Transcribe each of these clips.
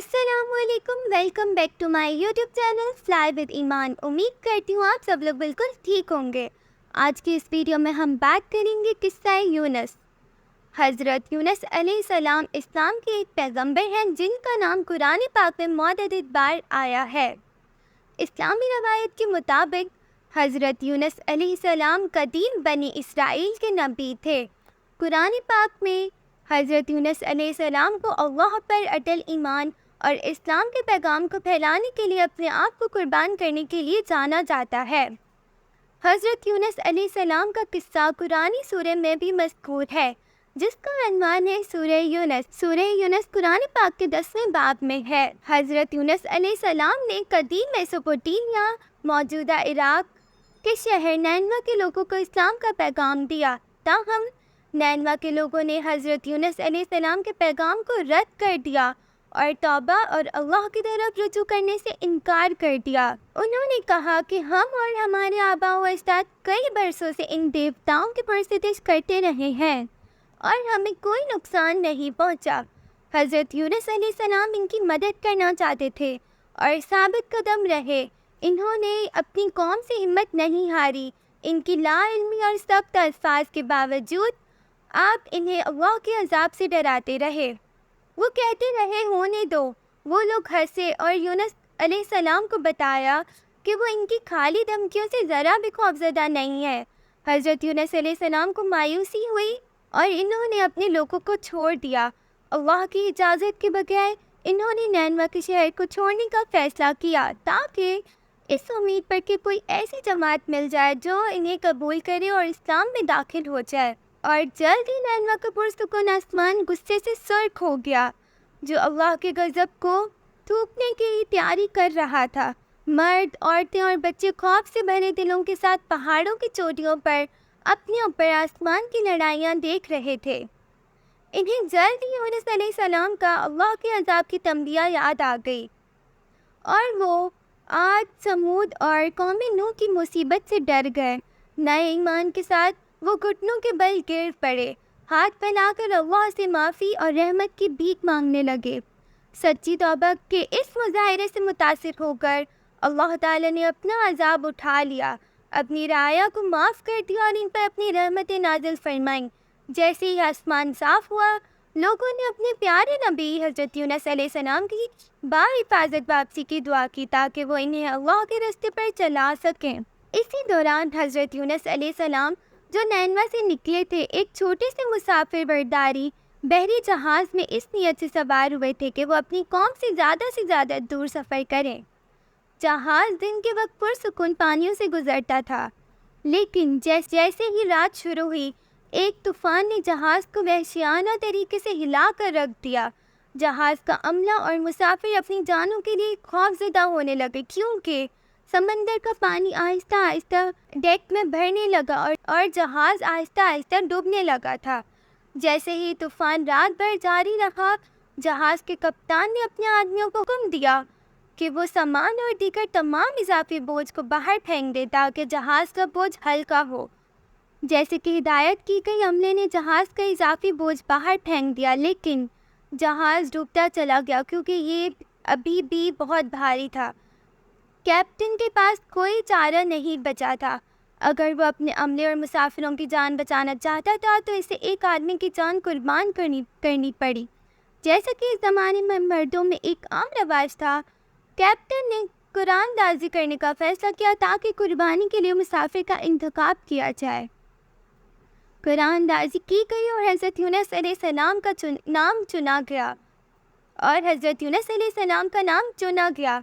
السلام علیکم، welcome back to my YouTube channel fly with Iman. امید کرتی ہوں آپ سب لوگ بالکل ٹھیک ہوں گے۔ آج کی اس ویڈیو میں ہم بات کریں گے قصہ یونس۔ حضرت یونس علیہ السلام اسلام کے ایک پیغمبر ہیں جن کا نام قرآن پاک میں متعدد بار آیا ہے۔ اسلامی روایت کے مطابق حضرت یونس علیہ السلام قدیم بنی اسرائیل کے نبی تھے۔ قرآن پاک میں حضرت یونس علیہ السلام کو اللہ پر اٹل ایمان اور اسلام کے پیغام کو پھیلانے کے لیے اپنے آپ کو قربان کرنے کے لیے جانا جاتا ہے۔ حضرت یونس علیہ السلام کا قصہ قرآنی سورہ میں بھی مذکور ہے، جس کا عنوان ہے سورہ یونس۔ سورہ یونس قرآن پاک کے 10ویں باب میں ہے۔ حضرت یونس علیہ السلام نے قدیم میسوپوٹیمیا، موجودہ عراق کے شہر نینوا کے لوگوں کو اسلام کا پیغام دیا، تاہم نینوا کے لوگوں نے حضرت یونس علیہ السلام کے پیغام کو رد کر دیا اور توبہ اور اللہ کی طرف رجوع کرنے سے انکار کر دیا۔ انہوں نے کہا کہ ہم اور ہمارے آباء و اجداد کئی برسوں سے ان دیوتاؤں کی پرستش کرتے رہے ہیں اور ہمیں کوئی نقصان نہیں پہنچا۔ حضرت یونس علیہ السلام ان کی مدد کرنا چاہتے تھے اور ثابت قدم رہے۔ انہوں نے اپنی قوم سے ہمت نہیں ہاری۔ ان کی لا علمی اور سخت الفاظ کے باوجود آپ انہیں اللہ کے عذاب سے ڈراتے رہے۔ وہ کہتے رہے ہونے دو۔ وہ لوگ ہنسے اور یونس علیہ السلام کو بتایا کہ وہ ان کی خالی دھمکیوں سے ذرا بھی خوفزدہ نہیں ہے۔ حضرت یونس علیہ السلام کو مایوسی ہوئی اور انہوں نے اپنے لوگوں کو چھوڑ دیا۔ اللہ کی اجازت کے بغیر انہوں نے نینوا کے شہر کو چھوڑنے کا فیصلہ کیا، تاکہ اس امید پر کہ کوئی ایسی جماعت مل جائے جو انہیں قبول کرے اور اسلام میں داخل ہو جائے۔ اور جلد ہی نینوا کا پرسکون آسمان غصے سے سرخ ہو گیا، جو اللہ کے غضب کو تھوکنے کی تیاری کر رہا تھا۔ مرد، عورتیں اور بچے خوف سے بھرے دلوں کے ساتھ پہاڑوں کی چوٹیوں پر اپنے اوپر آسمان کی لڑائیاں دیکھ رہے تھے۔ انہیں جلد ہی یونس علیہ السلام کا اللہ کے عذاب کی تنبیہ یاد آ گئی اور وہ عاد، سمود اور قوم نوح کی مصیبت سے ڈر گئے۔ نئے ایمان کے ساتھ وہ گھٹنوں کے بل گر پڑے، ہاتھ پھیلا کر اللہ سے معافی اور رحمت کی بھیک مانگنے لگے۔ سچی توبہ کے اس مظاہرے سے متاثر ہو کر اللہ تعالی نے اپنا عذاب اٹھا لیا، اپنی رعایا کو معاف کر دیا اور ان پر اپنی رحمتیں نازل فرمائیں۔ جیسے ہی آسمان صاف ہوا، لوگوں نے اپنے پیارے نبی حضرت یونس علیہ السلام کی باحفاظت واپسی کی دعا کی، تاکہ وہ انہیں اللہ کے راستے پر چلا سکیں۔ اسی دوران حضرت یونس علیہ السلام جو نینوا سے نکلے تھے، ایک چھوٹے سے مسافر برداری بحری جہاز میں اس نیت سے سوار ہوئے تھے کہ وہ اپنی قوم سے زیادہ دور سفر کریں۔ جہاز دن کے وقت پرسکون پانیوں سے گزرتا تھا، لیکن جیسے ہی رات شروع ہوئی، ایک طوفان نے جہاز کو وحشیانہ طریقے سے ہلا کر رکھ دیا۔ جہاز کا عملہ اور مسافر اپنی جانوں کے لیے خوفزدہ ہونے لگے، کیونکہ سمندر کا پانی آہستہ آہستہ ڈیک میں بھرنے لگا اور جہاز آہستہ آہستہ ڈوبنے لگا تھا۔ جیسے ہی طوفان رات بھر جاری رہا، جہاز کے کپتان نے اپنے آدمیوں کو حکم دیا کہ وہ سامان اور دیگر تمام اضافی بوجھ کو باہر پھینک دے تاکہ جہاز کا بوجھ ہلکا ہو۔ جیسے کہ ہدایت کی گئی، عملے نے جہاز کا اضافی بوجھ باہر پھینک دیا، لیکن جہاز ڈوبتا چلا گیا کیونکہ یہ ابھی بھی بہت بھاری تھا۔ کیپٹن کے پاس کوئی چارہ نہیں بچا تھا۔ اگر وہ اپنے عملے اور مسافروں کی جان بچانا چاہتا تھا تو اسے ایک آدمی کی جان قربان کرنی پڑی۔ جیسا کہ اس زمانے میں مردوں میں ایک عام رواج تھا، کیپٹن نے قرآن دازی کرنے کا فیصلہ کیا تاکہ قربانی کے لیے مسافر کا انتخاب کیا جائے۔ قرآن دازی کی گئی اور حضرت یونس علیہ السلام کا نام چنا گیا۔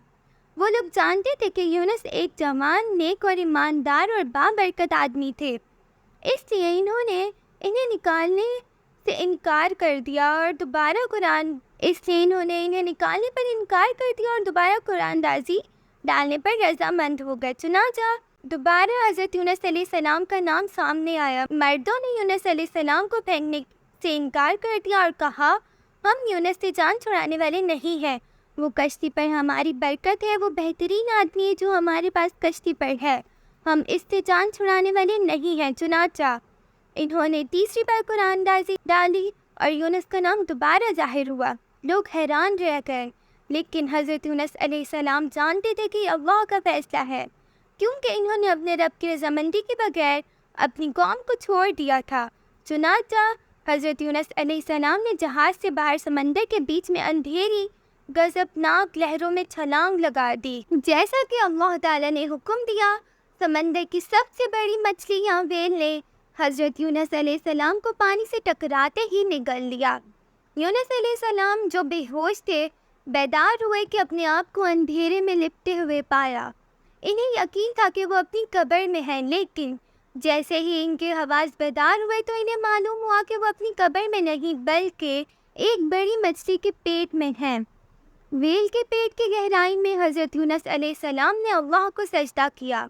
وہ لوگ جانتے تھے کہ یونس ایک جوان، نیک اور ایماندار اور بابرکت آدمی تھے، اس لیے انہوں نے انہیں نکالنے سے انکار کر دیا اور دوبارہ قرآن دازی ڈالنے پر رضامند ہو گئے۔ چنانچہ دوبارہ حضرت یونس علیہ السلام کا نام سامنے آیا۔ مردوں نے یونس علیہ السلام کو پھینکنے سے انکار کر دیا اور کہا، ہم یونس سے جان چھڑانے والے نہیں ہیں، وہ کشتی پر ہماری برکت ہے، وہ بہترین آدمی ہے جو ہمارے پاس کشتی پر ہے، ہم اس سے جان چھڑانے والے نہیں ہیں۔ چنانچہ انہوں نے تیسری بار قرآن دازی ڈالی اور یونس کا نام دوبارہ ظاہر ہوا۔ لوگ حیران رہ گئے لیکن حضرت یونس علیہ السلام جانتے تھے کہ اللہ کا فیصلہ ہے، کیونکہ انہوں نے اپنے رب کی رضامندی کے بغیر اپنی قوم کو چھوڑ دیا تھا۔ چنانچہ حضرت یونس علیہ السلام نے جہاز سے باہر سمندر کے بیچ میں اندھیری غضبناک لہروں میں چھلانگ لگا دی۔ جیسا کہ اللہ تعالیٰ نے حکم دیا، سمندر کی سب سے بڑی مچھلیاں ویل نے حضرت یونس علیہ السلام کو پانی سے ٹکراتے ہی نگل لیا۔ یونس علیہ السلام جو بے ہوش تھے بیدار ہوئے کہ اپنے آپ کو اندھیرے میں لپٹے ہوئے پایا۔ انہیں یقین تھا کہ وہ اپنی قبر میں ہیں، لیکن جیسے ہی ان کے حواس بیدار ہوئے تو انہیں معلوم ہوا کہ وہ اپنی قبر میں نہیں بلکہ ایک بڑی مچھلی کے پیٹ میں ہیں۔ ویل کے پیٹ کی گہرائی میں حضرت یونس علیہ السلام نے اللہ کو سجدہ کیا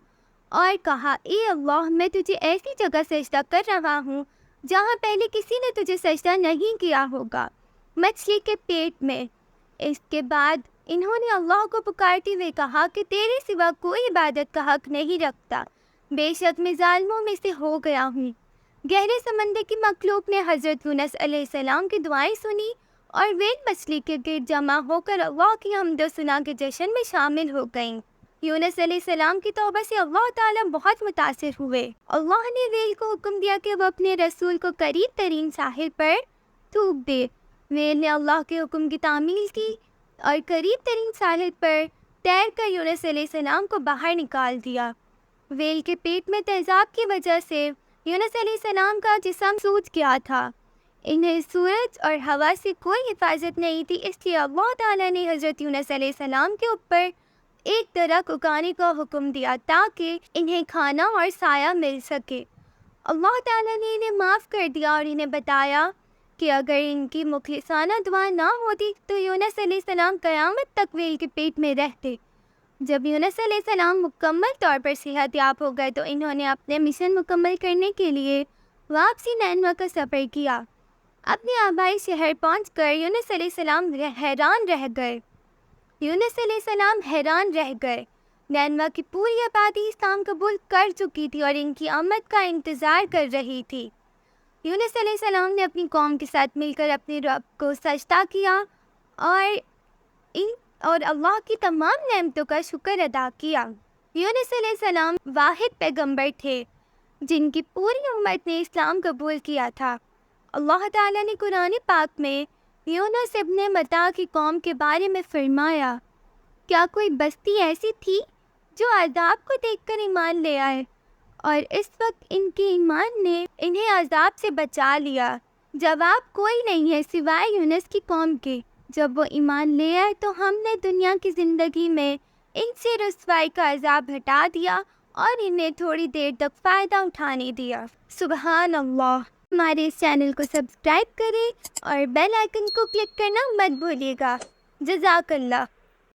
اور کہا، اے اللہ، میں تجھے ایسی جگہ سجدہ کر رہا ہوں جہاں پہلے کسی نے تجھے سجدہ نہیں کیا ہوگا، مچھلی کے پیٹ میں۔ اس کے بعد انہوں نے اللہ کو پکارتے ہوئے کہا کہ تیرے سوا کوئی عبادت کا حق نہیں رکھتا، بے شک میں ظالموں میں سے ہو گیا ہوں۔ گہرے سمندر کی مخلوق نے حضرت یونس علیہ السلام کی دعائیں سنی اور ویل مچھلی کے گرد جمع ہو کر اللہ کی حمد و ثنا کے جشن میں شامل ہو گئیں۔ یونس علیہ السلام کی توبہ سے اللہ تعالیٰ بہت متاثر ہوئے۔ اللہ نے ویل کو حکم دیا کہ وہ اپنے رسول کو قریب ترین ساحل پر تھوک دے۔ ویل نے اللہ کے حکم کی تعمیل کی اور قریب ترین ساحل پر تیر کر یونس علیہ السلام کو باہر نکال دیا۔ ویل کے پیٹ میں تیزاب کی وجہ سے یونس علیہ السلام کا جسم سوج گیا تھا۔ انہیں سورج اور ہوا سے کوئی حفاظت نہیں تھی، اس لیے اللہ تعالیٰ نے حضرت یونس علیہ السلام کے اوپر ایک درخت اگانے کا حکم دیا تاکہ انہیں کھانا اور سایہ مل سکے۔ اللہ تعالیٰ نے انہیں معاف کر دیا اور انہیں بتایا کہ اگر ان کی مخلصانہ دعا نہ ہوتی تو یونس علیہ السلام قیامت تک ویل کے پیٹ میں رہتے۔ جب یونس علیہ السلام مکمل طور پر صحت یاب ہو گئے تو انہوں نے اپنے مشن مکمل کرنے کے لیے واپسی نینوا کا سفر کیا۔ اپنے آبائی شہر پہنچ کر یونس علیہ السلام حیران رہ گئے۔ نینوا کی پوری آبادی اسلام قبول کر چکی تھی اور ان کی آمد کا انتظار کر رہی تھی۔ یونس علیہ السلام نے اپنی قوم کے ساتھ مل کر اپنے رب کو سجدہ کیا اور اللہ کی تمام نعمتوں کا شکر ادا کیا۔ یونس علیہ السلام واحد پیغمبر تھے جن کی پوری امت نے اسلام قبول کیا تھا۔ اللہ تعالیٰ نے قرآن پاک میں یونس ابن متی کی قوم کے بارے میں فرمایا، کیا کوئی بستی ایسی تھی جو عذاب کو دیکھ کر ایمان لے آئے اور اس وقت ان کے ایمان نے انہیں عذاب سے بچا لیا؟ جواب کوئی نہیں ہے سوائے یونس کی قوم کے۔ جب وہ ایمان لے آئے تو ہم نے دنیا کی زندگی میں ان سے رسوائی کا عذاب ہٹا دیا اور انہیں تھوڑی دیر تک فائدہ اٹھانے دیا۔ سبحان اللہ۔ ہمارے اس چینل کو سبسکرائب کریں اور بیل آئیکن کو کلک کرنا مت بھولیے گا۔ جزاک اللہ۔